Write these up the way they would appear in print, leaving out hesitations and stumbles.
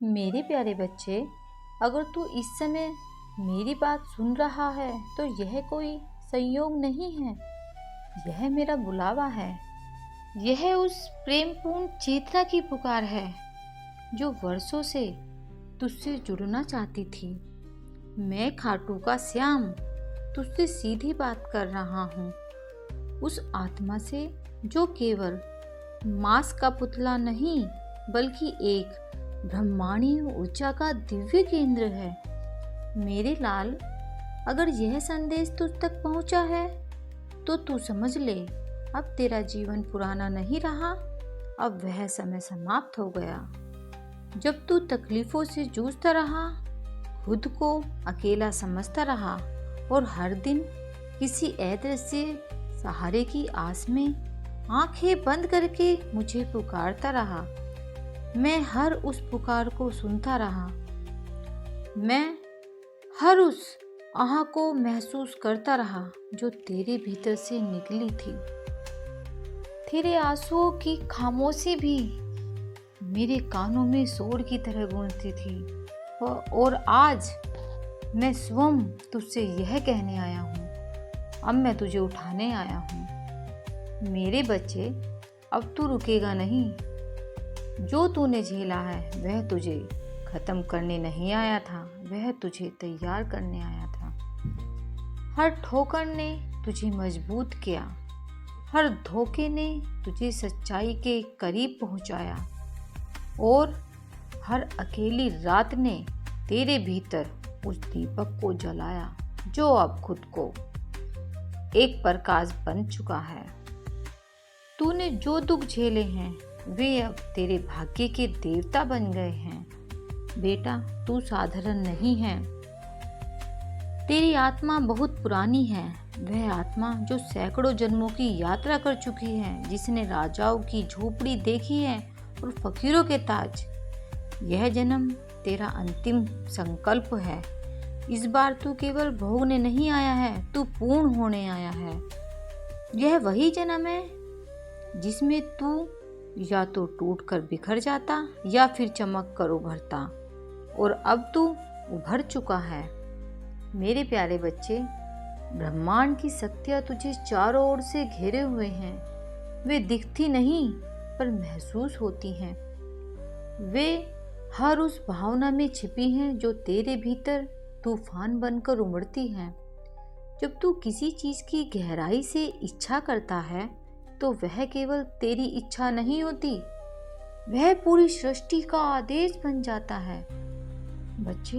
मेरे प्यारे बच्चे, अगर तू इस समय मेरी बात सुन रहा है तो यह कोई संयोग नहीं है। यह मेरा बुलावा है। यह उस प्रेमपूर्ण चेतना की पुकार है जो वर्षों से तुझसे जुड़ना चाहती थी। मैं खाटू का श्याम तुझसे सीधी बात कर रहा हूँ। उस आत्मा से जो केवल मांस का पुतला नहीं बल्कि एक ब्रह्मांडीय ऊर्जा का दिव्य केंद्र है। मेरे लाल, अगर यह संदेश तुझ तक पहुंचा है तो तू समझ ले, अब तेरा जीवन पुराना नहीं रहा। अब वह समय समाप्त हो गया जब तू तकलीफों से जूझता रहा, खुद को अकेला समझता रहा और हर दिन किसी अदृश्य सहारे की आस में आंखें बंद करके मुझे पुकारता रहा। मैं हर उस पुकार को सुनता रहा। मैं हर उस आह को महसूस करता रहा जो तेरे भीतर से निकली थी। तेरे आंसुओं की खामोशी भी मेरे कानों में शोर की तरह गूंजती थी। और आज मैं स्वयं तुझसे यह कहने आया हूँ। अब मैं तुझे उठाने आया हूँ। मेरे बच्चे, अब तू रुकेगा नहीं। जो तूने झेला है वह तुझे खत्म करने नहीं आया था, वह तुझे तैयार करने आया था। हर ठोकर ने तुझे मजबूत किया, हर धोखे ने तुझे सच्चाई के करीब पहुंचाया और हर अकेली रात ने तेरे भीतर उस दीपक को जलाया जो अब खुद को एक प्रकाश बन चुका है। तूने जो दुख झेले हैं वे अब तेरे भाग्य के देवता बन गए हैं। बेटा, तू साधारण नहीं है। तेरी आत्मा बहुत पुरानी है। वह आत्मा जो सैकड़ों जन्मों की यात्रा कर चुकी है, जिसने राजाओं की झोपड़ी देखी है और फकीरों के ताज। यह जन्म तेरा अंतिम संकल्प है। इस बार तू केवल भोगने नहीं आया है, तू पूर्ण होने आया है। यह वही जन्म है जिसमें तू या तो टूट कर बिखर जाता या फिर चमक कर उभरता, और अब तू उभर चुका है। मेरे प्यारे बच्चे, ब्रह्मांड की शक्तियाँ तुझे चारों ओर से घेरे हुए हैं। वे दिखती नहीं पर महसूस होती हैं। वे हर उस भावना में छिपी हैं जो तेरे भीतर तूफान बनकर उमड़ती है। जब तू किसी चीज़ की गहराई से इच्छा करता है तो वह केवल तेरी इच्छा नहीं होती, वह पूरी सृष्टि का आदेश बन जाता है। बच्चे,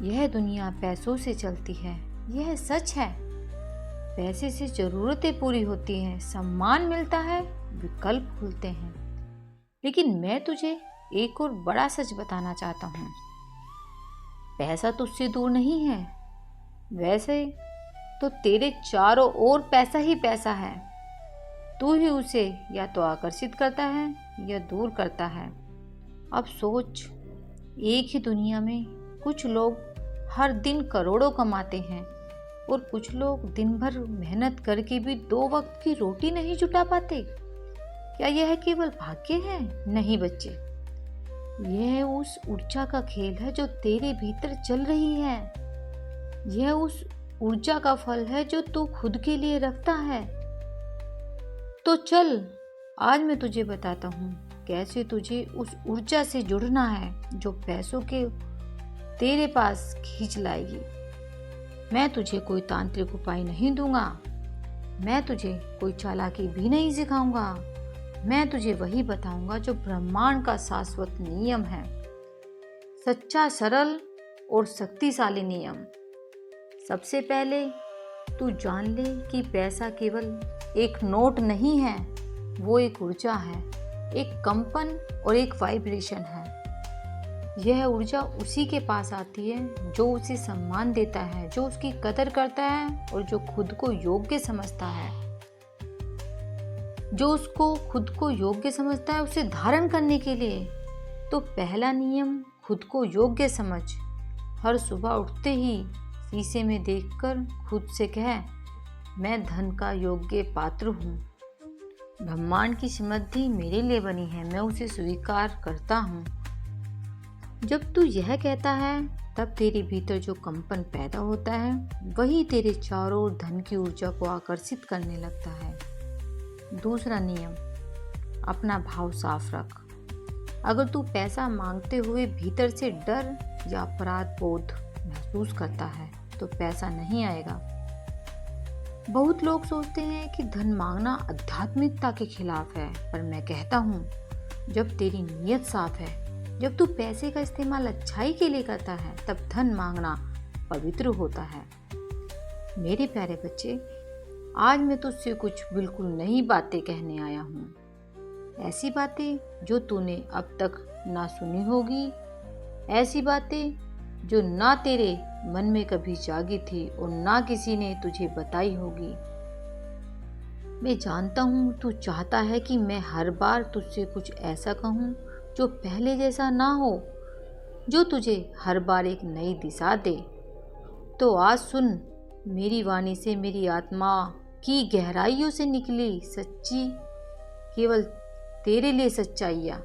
यह दुनिया पैसों से चलती है, यह सच है। पैसे से जरूरतें पूरी होती हैं, सम्मान मिलता है, विकल्प खुलते हैं। लेकिन मैं तुझे एक और बड़ा सच बताना चाहता हूँ। पैसा तुझसे दूर नहीं है। वैसे तो तेरे चारों ओर पैसा ही पैसा है। तू ही उसे या तो आकर्षित करता है या दूर करता है। अब सोच, एक ही दुनिया में कुछ लोग हर दिन करोड़ों कमाते हैं और कुछ लोग दिन भर मेहनत करके भी 2 वक्त की रोटी नहीं जुटा पाते। क्या यह केवल भाग्य है? नहीं बच्चे, यह उस ऊर्जा का खेल है जो तेरे भीतर चल रही है। यह उस ऊर्जा का फल है जो तू खुद के लिए रखता है। तो चल, आज मैं तुझे बताता हूँ कैसे तुझे उस ऊर्जा से जुड़ना है जो पैसों के तेरे पास खींच लाएगी। मैं तुझे कोई तांत्रिक उपाय नहीं दूंगा। मैं तुझे कोई चालाकी भी नहीं सिखाऊंगा। मैं तुझे वही बताऊंगा जो ब्रह्मांड का शाश्वत नियम है, सच्चा, सरल और शक्तिशाली नियम। सबसे पहले तू जान ले कि पैसा केवल एक नोट नहीं है, वो एक ऊर्जा है, एक कंपन और एक वाइब्रेशन है। यह ऊर्जा उसी के पास आती है जो उसे सम्मान देता है, जो उसकी कदर करता है और जो खुद को योग्य समझता है। जो उसको खुद को योग्य समझता है उसे धारण करने के लिए। तो पहला नियम, खुद को योग्य समझ। हर सुबह उठते ही शीशे में देखकर खुद से कह, मैं धन का योग्य पात्र हूँ। ब्रह्मांड की समृद्धि मेरे लिए बनी है, मैं उसे स्वीकार करता हूँ। जब तू यह कहता है तब तेरे भीतर जो कंपन पैदा होता है वही तेरे चारों ओर धन की ऊर्जा को आकर्षित करने लगता है। दूसरा नियम, अपना भाव साफ रख। अगर तू पैसा मांगते हुए भीतर से डर या अपराध बोध महसूस करता है तो पैसा नहीं आएगा। बहुत लोग सोचते हैं कि धन मांगना आध्यात्मिकता के खिलाफ है, पर मैं कहता हूँ जब तेरी नीयत साफ है, जब तू पैसे का इस्तेमाल अच्छाई के लिए करता है, तब धन मांगना पवित्र होता है। मेरे प्यारे बच्चे, आज मैं तुझसे कुछ बिल्कुल नई बातें कहने आया हूँ। ऐसी बातें जो तूने अब तक ना सुनी होगी, ऐसी बातें जो ना तेरे मन में कभी जागी थी और ना किसी ने तुझे बताई होगी। मैं जानता हूँ तू चाहता है कि मैं हर बार तुझसे कुछ ऐसा कहूँ जो पहले जैसा ना हो, जो तुझे हर बार एक नई दिशा दे। तो आज सुन, मेरी वाणी से मेरी आत्मा की गहराइयों से निकली सच्ची, केवल तेरे लिए सच्चाइयाँ।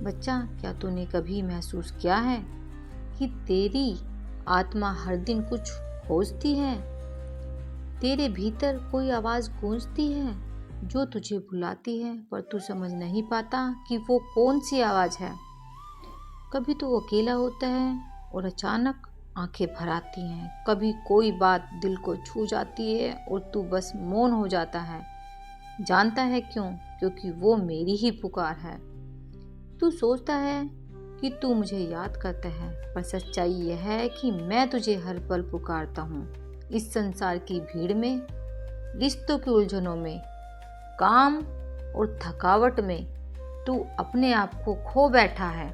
बच्चा, क्या तूने कभी महसूस किया है कि तेरी आत्मा हर दिन कुछ खोजती है? तेरे भीतर कोई आवाज़ गूंजती है जो तुझे बुलाती है, पर तू समझ नहीं पाता कि वो कौन सी आवाज़ है। कभी तो अकेला होता है और अचानक आंखें भर आती हैं, कभी कोई बात दिल को छू जाती है और तू बस मौन हो जाता है। जानता है क्यों? क्योंकि वो मेरी ही पुकार है। तू सोचता है कि तू मुझे याद करता है, पर सच्चाई यह है कि मैं तुझे हर पल पुकारता हूँ। इस संसार की भीड़ में, रिश्तों की उलझनों में, काम और थकावट में तू अपने आप को खो बैठा है।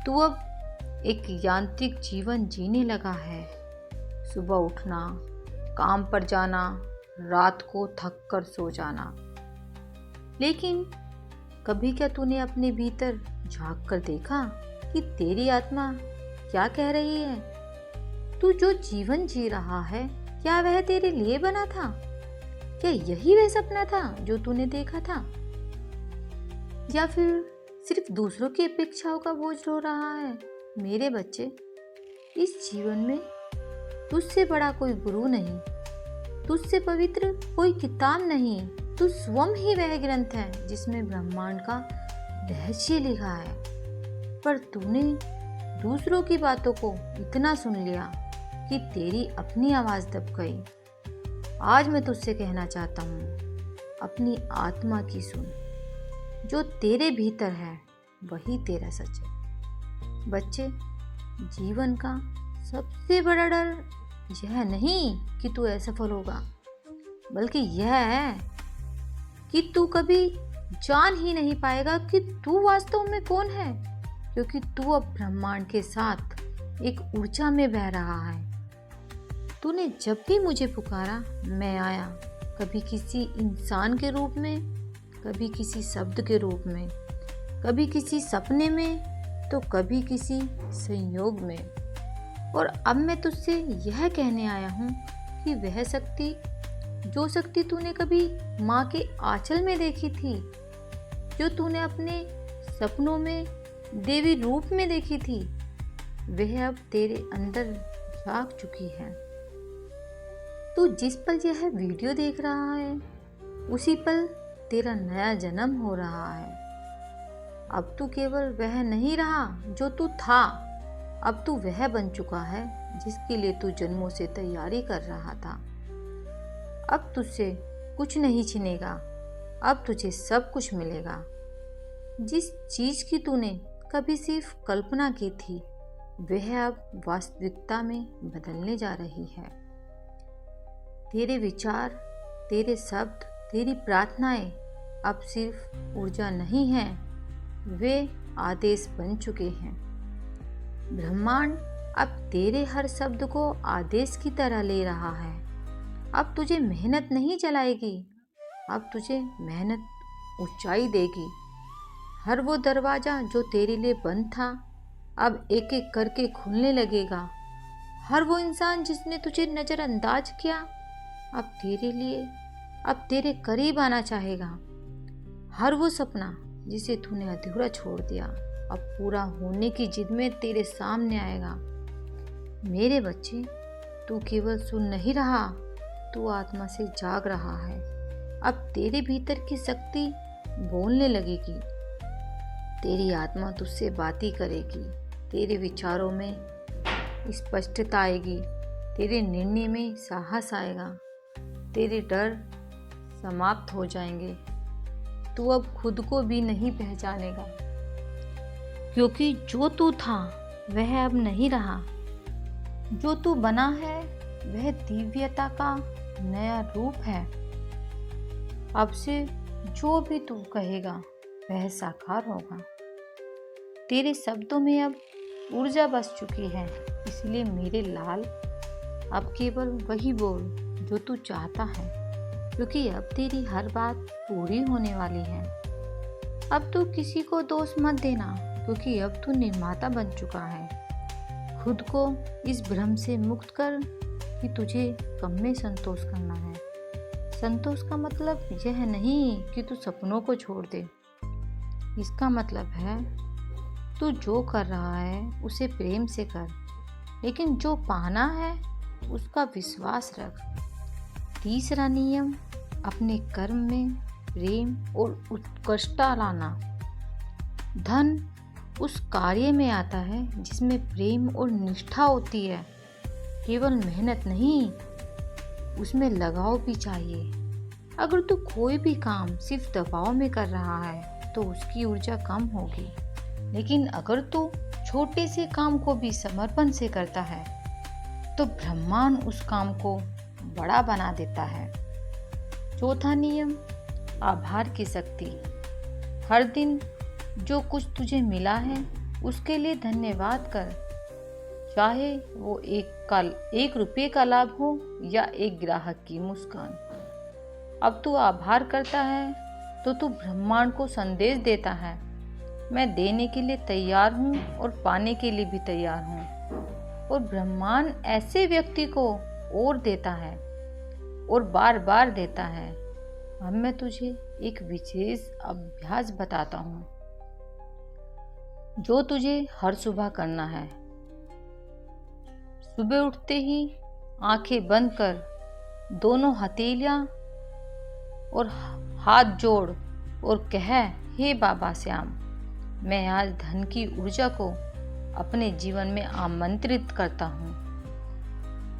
तू अब एक यांत्रिक जीवन जीने लगा है। सुबह उठना, काम पर जाना, रात को थक कर सो जाना। लेकिन कभी क्या तूने अपने भीतर झांक कर देखा कि तेरी आत्मा क्या कह रही है? तू जो जीवन जी रहा है, क्या वह तेरे लिए बना था? क्या यही वह सपना था जो तूने देखा था? या फिर सिर्फ दूसरों की अपेक्षाओं का बोझ ढो रहा है? मेरे बच्चे, इस जीवन में तुझसे बड़ा कोई गुरु नहीं, तुझसे पवित्र कोई किताब नहीं। तू स्वयं ही वह ग्रंथ है जिसमें ब्रह्मांड का रहस्य लिखा है। पर तूने दूसरों की बातों को इतना सुन लिया कि तेरी अपनी आवाज़ दब गई। आज मैं तुझसे कहना चाहता हूँ, अपनी आत्मा की सुन। जो तेरे भीतर है वही तेरा सच है। बच्चे, जीवन का सबसे बड़ा डर यह नहीं कि तू असफल होगा, बल्कि यह है कि तू कभी जान ही नहीं पाएगा कि तू वास्तव में कौन है, क्योंकि तू अब ब्रह्मांड के साथ एक ऊर्जा में बह रहा है। तूने जब भी मुझे पुकारा, मैं आया, कभी किसी इंसान के रूप में, कभी किसी शब्द के रूप में, कभी किसी सपने में, तो कभी किसी संयोग में। और अब मैं तुझसे यह कहने आया हूँ कि वह शक्ति, जो शक्ति तूने कभी माँ के आंचल में देखी थी, जो तूने अपने सपनों में देवी रूप में देखी थी, वह अब तेरे अंदर जाग चुकी है। तू जिस पल यह वीडियो देख रहा है, उसी पल तेरा नया जन्म हो रहा है। अब तू केवल वह नहीं रहा जो तू था, अब तू वह बन चुका है जिसके लिए तू जन्मों से तैयारी कर रहा था। अब तुझसे कुछ नहीं छिनेगा, अब तुझे सब कुछ मिलेगा। जिस चीज़ की तूने कभी सिर्फ कल्पना की थी, वह अब वास्तविकता में बदलने जा रही है। तेरे विचार, तेरे शब्द, तेरी प्रार्थनाएं अब सिर्फ ऊर्जा नहीं हैं, वे आदेश बन चुके हैं। ब्रह्मांड अब तेरे हर शब्द को आदेश की तरह ले रहा है। अब तुझे मेहनत नहीं चलाएगी, अब तुझे मेहनत ऊंचाई देगी। हर वो दरवाज़ा जो तेरे लिए बंद था, अब एक एक करके खुलने लगेगा। हर वो इंसान जिसने तुझे नज़रअंदाज किया, अब तेरे लिए, अब तेरे करीब आना चाहेगा। हर वो सपना जिसे तूने अधूरा छोड़ दिया, अब पूरा होने की जिद में तेरे सामने आएगा। मेरे बच्चे, तू केवल सुन नहीं रहा, तू आत्मा से जाग रहा है। अब तेरे भीतर की शक्ति बोलने लगेगी। तेरी आत्मा तुझसे बातें करेगी। तेरे विचारों में स्पष्टता आएगी। तेरे निर्णय में साहस आएगा। तेरे डर समाप्त हो जाएंगे। तू अब खुद को भी नहीं पहचानेगा, क्योंकि जो तू था वह अब नहीं रहा। जो तू बना है वह दिव्यता का नया रूप है। अब से जो भी तू कहेगा वह साकार होगा। तेरे शब्दों में अब ऊर्जा बस चुकी है, इसलिए मेरे लाल अब केवल वही बोल जो तू चाहता है, क्योंकि अब तेरी हर बात पूरी होने वाली है। अब तू किसी को दोष मत देना, क्योंकि अब तू निर्माता बन चुका है। खुद को इस भ्रम से मुक्त कर कि तुझे कम में संतोष करना है। संतोष का मतलब यह नहीं कि तू सपनों को छोड़ दे। इसका मतलब है तू जो कर रहा है उसे प्रेम से कर, लेकिन जो पाना है उसका विश्वास रख। तीसरा नियम, अपने कर्म में प्रेम और उत्कृष्टता लाना। धन उस कार्य में आता है जिसमें प्रेम और निष्ठा होती है। केवल मेहनत नहीं, उसमें लगाव भी चाहिए। अगर तू कोई भी काम सिर्फ दबाव में कर रहा है तो उसकी ऊर्जा कम होगी, लेकिन अगर तू छोटे से काम को भी समर्पण से करता है तो ब्रह्मांड उस काम को बड़ा बना देता है। चौथा नियम, आभार की शक्ति। हर दिन जो कुछ तुझे मिला है उसके लिए धन्यवाद कर, चाहे वो एक रुपये का लाभ हो या एक ग्राहक की मुस्कान। अब तू आभार करता है तो तू ब्रह्मांड को संदेश देता है, मैं देने के लिए तैयार हूँ और पाने के लिए भी तैयार हूँ। और ब्रह्मांड ऐसे व्यक्ति को और देता है और बार बार देता है। अब मैं तुझे एक विशेष अभ्यास बताता हूँ जो तुझे हर सुबह करना है। सुबह उठते ही आंखें बंद कर दोनों हथेलियां और हाथ जोड़ और कह, हे बाबा श्याम, मैं आज धन की ऊर्जा को अपने जीवन में आमंत्रित करता हूँ।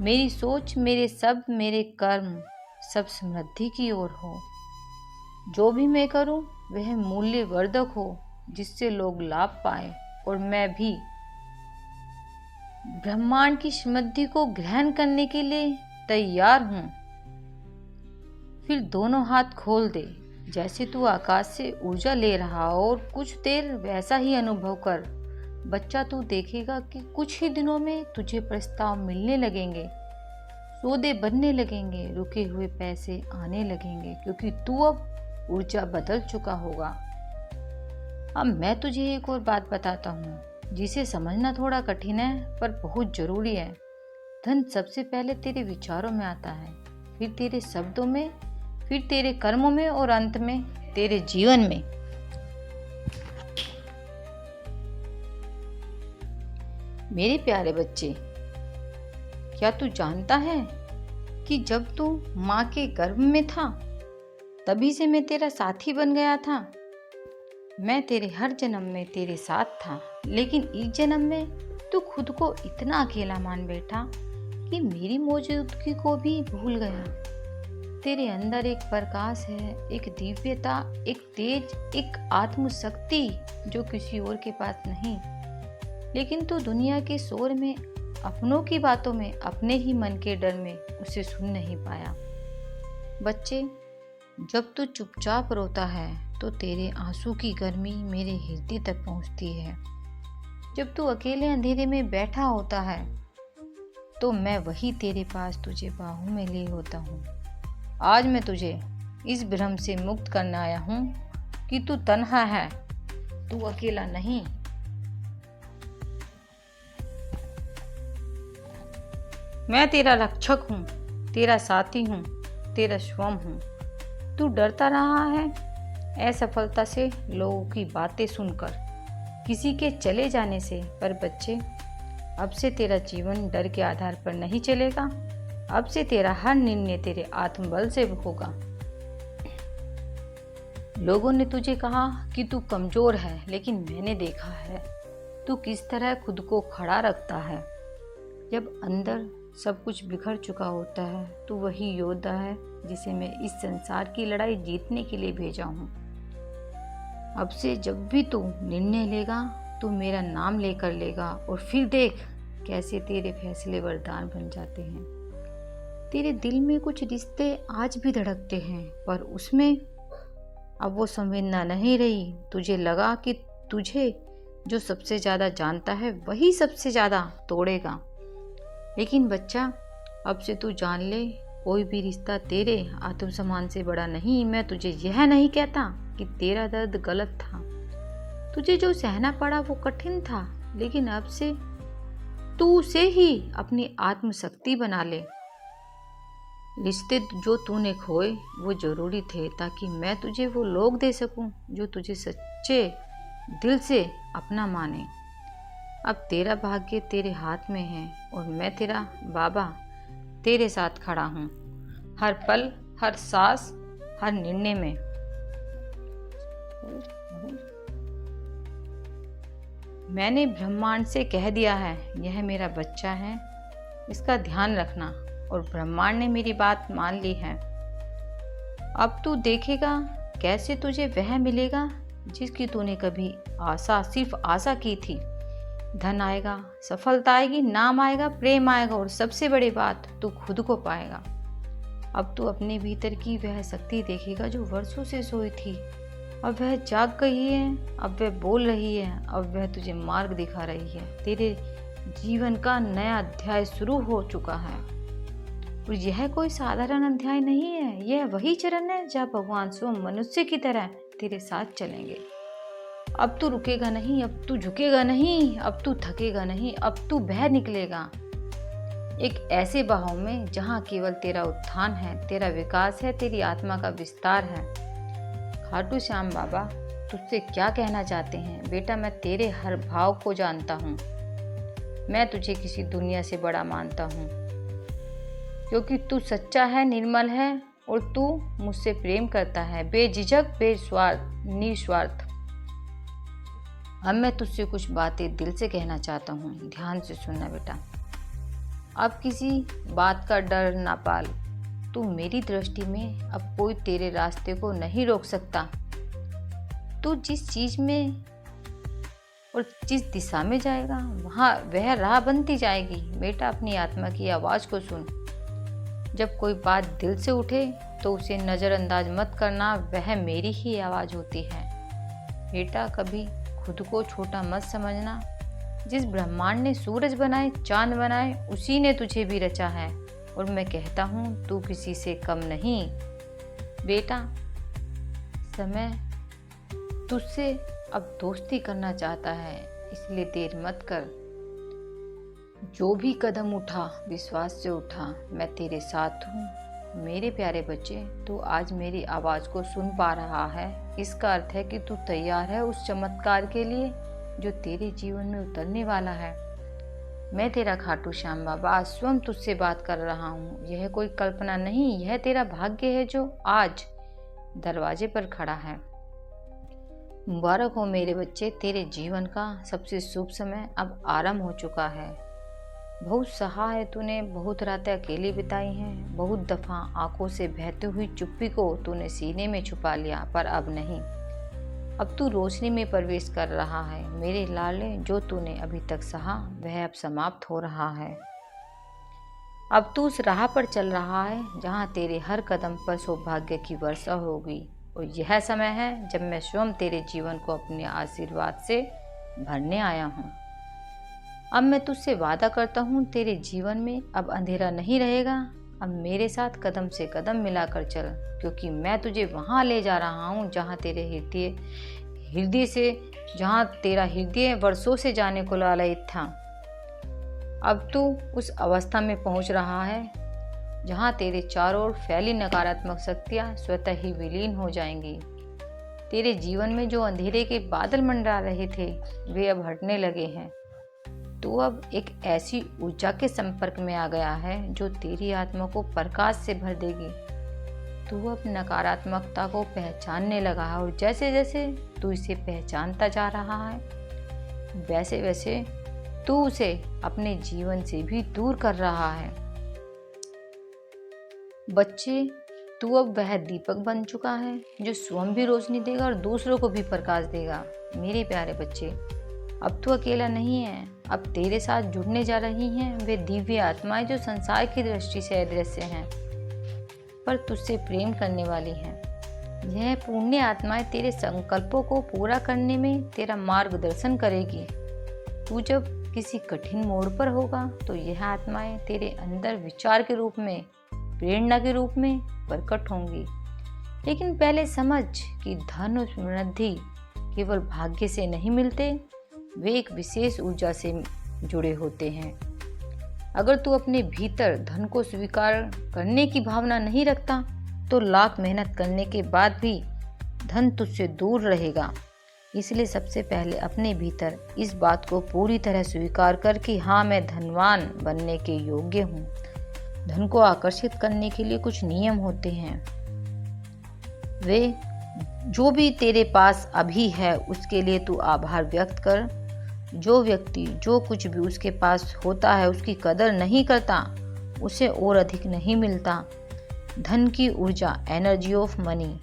मेरी सोच, मेरे शब्द, मेरे कर्म सब समृद्धि की ओर हो। जो भी मैं करूँ वह मूल्यवर्धक हो, जिससे लोग लाभ पाए और मैं भी ब्रह्मांड की समृद्धि को ग्रहण करने के लिए तैयार हूँ। फिर दोनों हाथ खोल दे, जैसे तू आकाश से ऊर्जा ले रहा हो, और कुछ देर वैसा ही अनुभव कर। बच्चा, तू देखेगा कि कुछ ही दिनों में तुझे प्रस्ताव मिलने लगेंगे, सौदे बनने लगेंगे, रुके हुए पैसे आने लगेंगे, क्योंकि तू अब ऊर्जा बदल चुका होगा। अब मैं तुझे एक और बात बताता हूँ जिसे समझना थोड़ा कठिन है पर बहुत जरूरी है। धन सबसे पहले तेरे विचारों में आता है, फिर तेरे शब्दों में, फिर तेरे कर्मों में और अंत में तेरे जीवन में। मेरे प्यारे बच्चे, क्या तू जानता है कि जब तू माँ के गर्भ में था तभी से मैं तेरा साथी बन गया था। मैं तेरे हर जन्म में तेरे साथ था, लेकिन इस जन्म में तू खुद को इतना अकेला मान बैठा कि मेरी मौजूदगी को भी भूल गया। तेरे अंदर एक प्रकाश है, एक दिव्यता, एक तेज, एक आत्मशक्ति जो किसी और के पास नहीं। लेकिन तू दुनिया के शोर में, अपनों की बातों में, अपने ही मन के डर में उसे सुन नहीं पाया। बच्चे, जब तू चुपचाप रोता है तो तेरे आंसू की गर्मी मेरे हृदय तक पहुंचती है। जब तू अकेले अंधेरे में बैठा होता है तो मैं वही तेरे पास तुझे बाहों में लिए होता हूँ। आज मैं तुझे इस भ्रम से मुक्त करने आया हूँ कि तू तन्हा है, तू अकेला नहीं। मैं तेरा रक्षक हूँ, तेरा साथी हूँ, तेरा स्वयं हूँ। तू डरता रहा है असफलता से, लोगों की बातें सुनकर, किसी के चले जाने से। पर बच्चे, अब से तेरा जीवन डर के आधार पर नहीं चलेगा। अब से तेरा हर निर्णय तेरे आत्मबल से होगा। लोगों ने तुझे कहा कि तू कमजोर है, लेकिन मैंने देखा है तू किस तरह खुद को खड़ा रखता है। जब अंदर सब कुछ बिखर चुका होता है, तू वही योद्धा है जिसे मैं इस संसार की लड़ाई जीतने के लिए भेजा हूँ। अब से जब भी तू निर्णय लेगा, तू मेरा नाम लेकर लेगा, और फिर देख कैसे तेरे फैसले वरदान बन जाते हैं। तेरे दिल में कुछ रिश्ते आज भी धड़कते हैं, पर उसमें अब वो संवेदना नहीं रही। तुझे लगा कि तुझे जो सबसे ज़्यादा जानता है वही सबसे ज़्यादा तोड़ेगा। लेकिन बच्चा, अब से तू जान ले, कोई भी रिश्ता तेरे आत्मसम्मान से बड़ा नहीं। मैं तुझे यह नहीं कहता कि तेरा दर्द गलत था, तुझे जो सहना पड़ा वो कठिन था, लेकिन अब से तू उसे ही अपनी आत्मशक्ति बना ले। रिश्ते जो तूने खोए वो जरूरी थे, ताकि मैं तुझे वो लोग दे सकूं जो तुझे सच्चे दिल से अपना माने। अब तेरा भाग्य तेरे हाथ में है, और मैं तेरा बाबा तेरे साथ खड़ा हूँ, हर पल, हर सांस, हर निर्णय में। मैंने ब्रह्मांड से कह दिया है, यह मेरा बच्चा है, इसका ध्यान रखना, और ब्रह्मांड ने मेरी बात मान ली है। अब तू देखेगा कैसे तुझे वह मिलेगा जिसकी तूने कभी सिर्फ आशा की थी। धन आएगा, सफलता आएगी, नाम आएगा, प्रेम आएगा, और सबसे बड़ी बात, तू खुद को पाएगा। अब तू अपने भीतर की वह शक्ति देखेगा जो वर्षों से सोई थी। अब वह जाग गई है, अब वह बोल रही है, अब वह तुझे मार्ग दिखा रही है। तेरे जीवन का नया अध्याय शुरू हो चुका है, और यह कोई साधारण अध्याय नहीं है। यह वही चरण है जहाँ भगवान स्वयं मनुष्य की तरह तेरे साथ चलेंगे। अब तू रुकेगा नहीं, अब तू झुकेगा नहीं, अब तू थकेगा नहीं, अब तू बह निकलेगा एक ऐसे बहाव में जहाँ केवल तेरा उत्थान है, तेरा विकास है, तेरी आत्मा का विस्तार है। खाटू श्याम बाबा तुझसे क्या कहना चाहते हैं? बेटा, मैं तेरे हर भाव को जानता हूँ। मैं तुझे किसी दुनिया से बड़ा मानता हूँ, क्योंकि तू सच्चा है, निर्मल है, और तू मुझसे प्रेम करता है, बेझिझक, बेस्वार्थ, निस्वार्थ। अब मैं तुझसे कुछ बातें दिल से कहना चाहता हूँ, ध्यान से सुनना बेटा। अब किसी बात का डर ना पाल। तू मेरी दृष्टि में अब कोई तेरे रास्ते को नहीं रोक सकता। तू जिस चीज में और जिस दिशा में जाएगा, वहाँ वह राह बनती जाएगी। बेटा, अपनी आत्मा की आवाज़ को सुन। जब कोई बात दिल से उठे तो उसे नज़रअंदाज मत करना, वह मेरी ही आवाज़ होती है। बेटा, कभी खुद को छोटा मत समझना। जिस ब्रह्मांड ने सूरज बनाए, चांद बनाए, उसी ने तुझे भी रचा है, और मैं कहता हूँ तू किसी से कम नहीं। बेटा, समय तुझसे अब दोस्ती करना चाहता है, इसलिए देर मत कर। जो भी कदम उठा, विश्वास से उठा। मैं तेरे साथ हूँ। मेरे प्यारे बच्चे, तू आज मेरी आवाज़ को सुन पा रहा है, इसका अर्थ है कि तू तैयार है उस चमत्कार के लिए जो तेरे जीवन में उतरने वाला है। मैं तेरा खाटू श्याम बाबा आज स्वयं तुझसे बात कर रहा हूँ। यह कोई कल्पना नहीं, यह तेरा भाग्य है जो आज दरवाजे पर खड़ा है। मुबारक हो मेरे बच्चे, तेरे जीवन का सबसे शुभ समय अब आरंभ हो चुका है। बहुत सहा है तूने, बहुत रातें अकेली बिताई हैं, बहुत दफ़ा आंखों से बहती हुई चुप्पी को तूने सीने में छुपा लिया, पर अब नहीं। अब तू रोशनी में प्रवेश कर रहा है। मेरे लाले, जो तूने अभी तक सहा वह अब समाप्त हो रहा है। अब तू उस राह पर चल रहा है जहाँ तेरे हर कदम पर सौभाग्य की वर्षा होगी, और यह समय है जब मैं स्वयं तेरे जीवन को अपने आशीर्वाद से भरने आया हूँ। अब मैं तुझसे वादा करता हूँ, तेरे जीवन में अब अंधेरा नहीं रहेगा। अब मेरे साथ कदम से कदम मिलाकर चल, क्योंकि मैं तुझे वहाँ ले जा रहा हूँ जहाँ तेरा हृदय वर्षों से जाने को लालयित था। अब तू उस अवस्था में पहुँच रहा है जहाँ तेरे चारों ओर फैली नकारात्मक शक्तियाँ स्वतः ही विलीन हो जाएंगी। तेरे जीवन में जो अंधेरे के बादल मंडरा रहे थे वे अब हटने लगे हैं। तू अब एक ऐसी ऊर्जा के संपर्क में आ गया है जो तेरी आत्मा को प्रकाश से भर देगी। तू अब नकारात्मकता को पहचानने लगा है और जैसे जैसे तू इसे पहचानता जा रहा है वैसे वैसे तू उसे अपने जीवन से भी दूर कर रहा है। बच्चे, तू अब वह दीपक बन चुका है जो स्वयं भी रोशनी देगा और दूसरों को भी प्रकाश देगा। मेरे प्यारे बच्चे, अब तू अकेला नहीं है। अब तेरे साथ जुड़ने जा रही हैं वे दिव्य आत्माएं जो संसार की दृष्टि से अदृश्य हैं पर तुझसे प्रेम करने वाली हैं। यह पुण्य आत्माएं तेरे संकल्पों को पूरा करने में तेरा मार्गदर्शन करेगी। तू जब किसी कठिन मोड़ पर होगा तो यह आत्माएं तेरे अंदर विचार के रूप में, प्रेरणा के रूप में प्रकट होंगी। लेकिन पहले समझ कि धन और समृद्धि केवल भाग्य से नहीं मिलते, वे एक विशेष ऊर्जा से जुड़े होते हैं। अगर तू अपने भीतर धन को स्वीकार करने की भावना नहीं रखता तो लाख मेहनत करने के बाद भी धन तुझसे दूर रहेगा। इसलिए सबसे पहले अपने भीतर इस बात को पूरी तरह स्वीकार कर कि हाँ, मैं धनवान बनने के योग्य हूँ। धन को आकर्षित करने के लिए कुछ नियम होते हैं। वे जो भी तेरे पास अभी है उसके लिए तू आभार व्यक्त कर। जो व्यक्ति जो कुछ भी उसके पास होता है उसकी कदर नहीं करता, उसे और अधिक नहीं मिलता। धन की ऊर्जा, एनर्जी ऑफ मनी।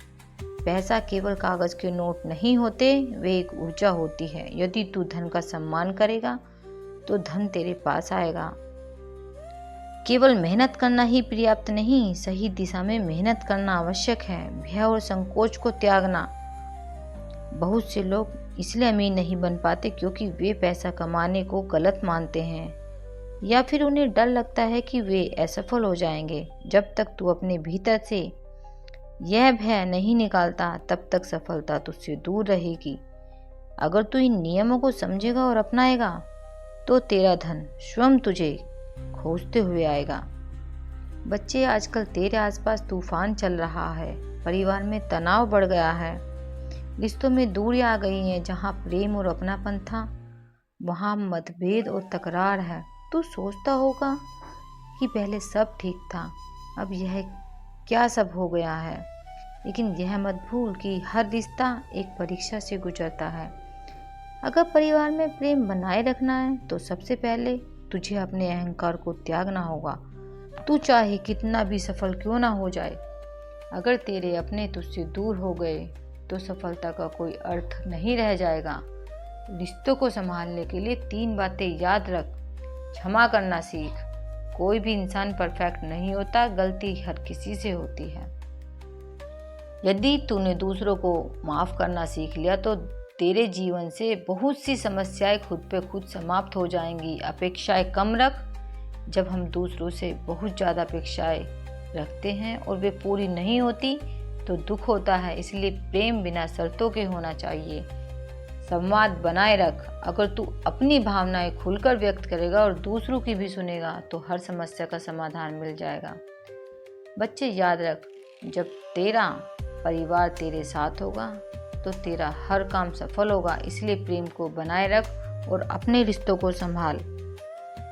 पैसा केवल कागज के नोट नहीं होते, वे एक ऊर्जा होती है। यदि तू धन का सम्मान करेगा तो धन तेरे पास आएगा। केवल मेहनत करना ही पर्याप्त नहीं, सही दिशा में मेहनत करना आवश्यक है। भय और संकोच को त्यागना। बहुत से लोग इसलिए अमीर नहीं बन पाते क्योंकि वे पैसा कमाने को गलत मानते हैं या फिर उन्हें डर लगता है कि वे असफल हो जाएंगे। जब तक तू अपने भीतर से यह भय नहीं निकालता तब तक सफलता तुझसे दूर रहेगी। अगर तू इन नियमों को समझेगा और अपनाएगा तो तेरा धन स्वयं तुझे खोजते हुए आएगा। बच्चे, आजकल तेरे आसपास तूफान चल रहा है। परिवार में तनाव बढ़ गया है, रिश्तों में दूरियां आ गई हैं। जहाँ प्रेम और अपनापन था वहाँ मतभेद और तकरार है। तू सोचता होगा कि पहले सब ठीक था, अब यह क्या सब हो गया है। लेकिन यह मत भूल कि हर रिश्ता एक परीक्षा से गुजरता है। अगर परिवार में प्रेम बनाए रखना है तो सबसे पहले तुझे अपने अहंकार को त्यागना होगा। तू चाहे कितना भी सफल क्यों ना हो जाए, अगर तेरे अपने तुझसे दूर हो गए तो सफलता का कोई अर्थ नहीं रह जाएगा। रिश्तों को संभालने के लिए 3 बातें याद रख। क्षमा करना सीख। कोई भी इंसान परफेक्ट नहीं होता, गलती हर किसी से होती है। यदि तूने दूसरों को माफ़ करना सीख लिया तो तेरे जीवन से बहुत सी समस्याएं खुद पे खुद समाप्त हो जाएंगी। अपेक्षाएं कम रख। जब हम दूसरों से बहुत ज़्यादा अपेक्षाएं रखते हैं और वे पूरी नहीं होती तो दुख होता है। इसलिए प्रेम बिना शर्तों के होना चाहिए। संवाद बनाए रख। अगर तू अपनी भावनाएं खुलकर व्यक्त करेगा और दूसरों की भी सुनेगा तो हर समस्या का समाधान मिल जाएगा। बच्चे, याद रख, जब तेरा परिवार तेरे साथ होगा तो तेरा हर काम सफल होगा। इसलिए प्रेम को बनाए रख और अपने रिश्तों को संभाल।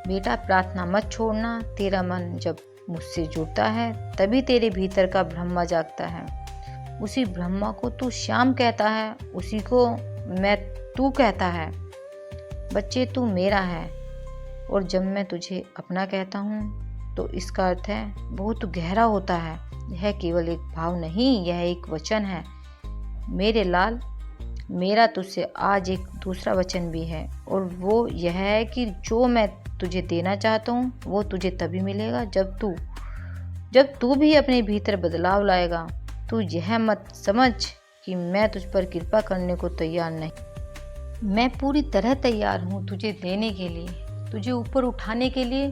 बेटा, प्रार्थना मत छोड़ना। तेरा मन जब मुझसे जुड़ता है तभी तेरे भीतर का ब्रह्मा जागता है। उसी ब्रह्मा को तू श्याम कहता है, उसी को मैं तू कहता है। बच्चे, तू मेरा है और जब मैं तुझे अपना कहता हूँ तो इसका अर्थ है बहुत गहरा होता है। यह केवल एक भाव नहीं, यह एक वचन है। मेरे लाल, मेरा तुझसे आज एक दूसरा वचन भी है और वो यह है कि जो मैं तुझे देना चाहता हूँ वो तुझे तभी मिलेगा जब तू भी अपने भीतर बदलाव लाएगा। तू यह मत समझ कि मैं तुझ पर कृपा करने को तैयार नहीं। मैं पूरी तरह तैयार हूँ तुझे देने के लिए, तुझे ऊपर उठाने के लिए,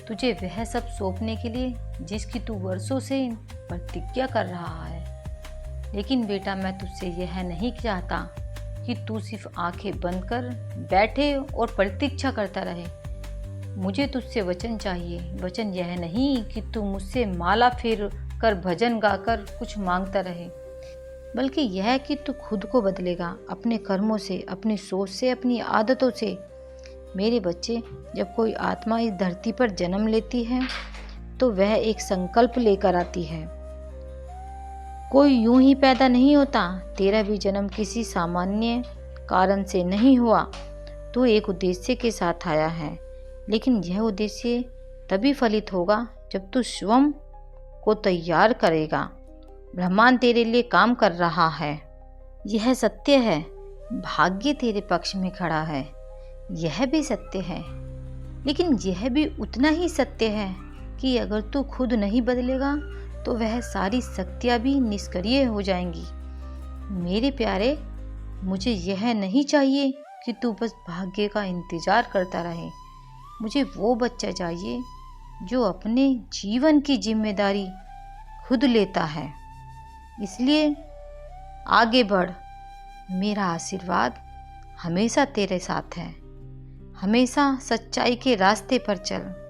तुझे वह सब सौंपने के लिए जिसकी तू वर्षों से प्रतिज्ञा कर रहा है। लेकिन बेटा, मैं तुझसे यह नहीं चाहता कि तू सिर्फ आंखें बंद कर बैठे और प्रतीक्षा करता रहे। मुझे तुझसे वचन चाहिए। वचन यह नहीं कि तू मुझसे माला फेर कर भजन गाकर कुछ मांगता रहे। बल्कि यह कि तू खुद को बदलेगा, अपने कर्मों से, अपनी सोच से, अपनी आदतों से। मेरे बच्चे, जब कोई आत्मा इस धरती पर जन्म लेती है तो वह एक संकल्प लेकर आती है। कोई यूं ही पैदा नहीं होता। तेरा भी जन्म किसी सामान्य कारण से नहीं हुआ। तू एक उद्देश्य के साथ आया है, लेकिन यह उद्देश्य तभी फलित होगा जब तू स्वयं को तैयार करेगा। ब्रह्मांड तेरे लिए काम कर रहा है, यह सत्य है। भाग्य तेरे पक्ष में खड़ा है, यह भी सत्य है। लेकिन यह भी उतना ही सत्य है कि अगर तू खुद नहीं बदलेगा तो वह सारी शक्तियाँ भी निष्क्रिय हो जाएंगी। मेरे प्यारे, मुझे यह नहीं चाहिए कि तू बस भाग्य का इंतजार करता रहे। मुझे वो बच्चा चाहिए जो अपने जीवन की जिम्मेदारी खुद लेता है। इसलिए आगे बढ़। मेरा आशीर्वाद हमेशा तेरे साथ है। हमेशा सच्चाई के रास्ते पर चल।